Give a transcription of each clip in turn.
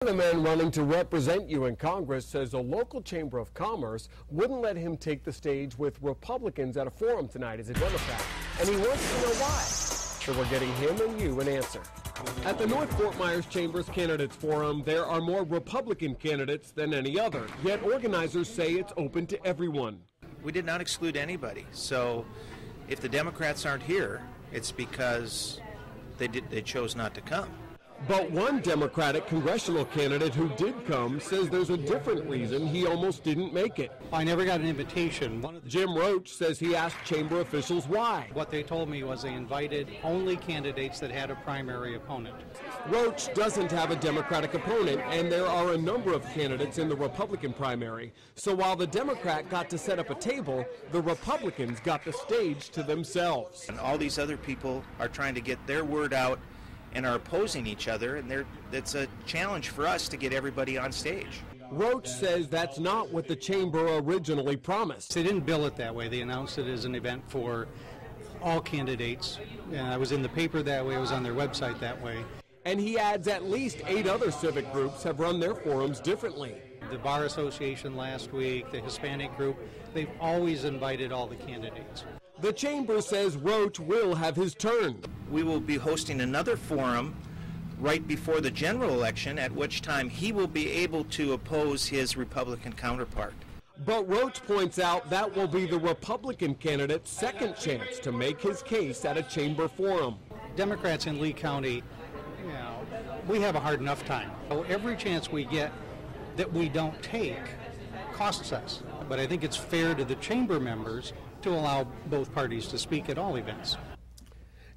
The man running to represent you in Congress says a local chamber of commerce wouldn't let him take the stage with Republicans at a forum tonight as a Democrat, and he wants to know why. So we're getting him and you an answer. At the North Fort Myers Chamber's Candidates Forum, there are more Republican candidates than any other, yet organizers say it's open to everyone. We did not exclude anybody, so if the Democrats aren't here, it's because they chose not to come. But one Democratic congressional candidate who did come says there's a different reason he almost didn't make it. I never got an invitation. Jim Roach says he asked chamber officials why. What they told me was they invited only candidates that had a primary opponent. Roach doesn't have a Democratic opponent, and there are a number of candidates in the Republican primary. So while the Democrat got to set up a table, the Republicans got the stage to themselves. And all these other people are trying to get their word out and are opposing each other, and that's a challenge for us to get everybody on stage. Roach says that's not what the chamber originally promised. They didn't bill it that way. They announced it as an event for all candidates. And I was in the paper that way. I was on their website that way. And he adds at least 8 other civic groups have run their forums differently. The Bar Association last week, the Hispanic group, they've always invited all the candidates. The chamber says Roach will have his turn. We will be hosting another forum right before the general election, at which time he will be able to oppose his Republican counterpart. But Roach points out that will be the Republican candidate's second chance to make his case at a chamber forum. Democrats in Lee County, we have a hard enough time. So every chance we get that we don't take costs us. But I think it's fair to the chamber members to allow both parties to speak at all events.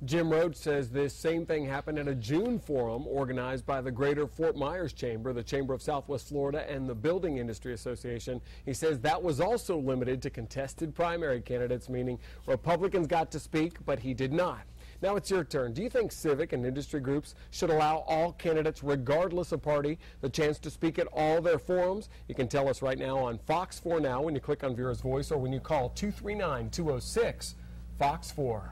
Jim Roach says this same thing happened at a June forum organized by the Greater Fort Myers Chamber, the Chamber of Southwest Florida, and the Building Industry Association. He says that was also limited to contested primary candidates, meaning Republicans got to speak, but he did not. Now it's your turn. Do you think civic and industry groups should allow all candidates, regardless of party, the chance to speak at all their forums? You can tell us right now on Fox 4 Now when you click on Vera's Voice or when you call 239-206-FOX4.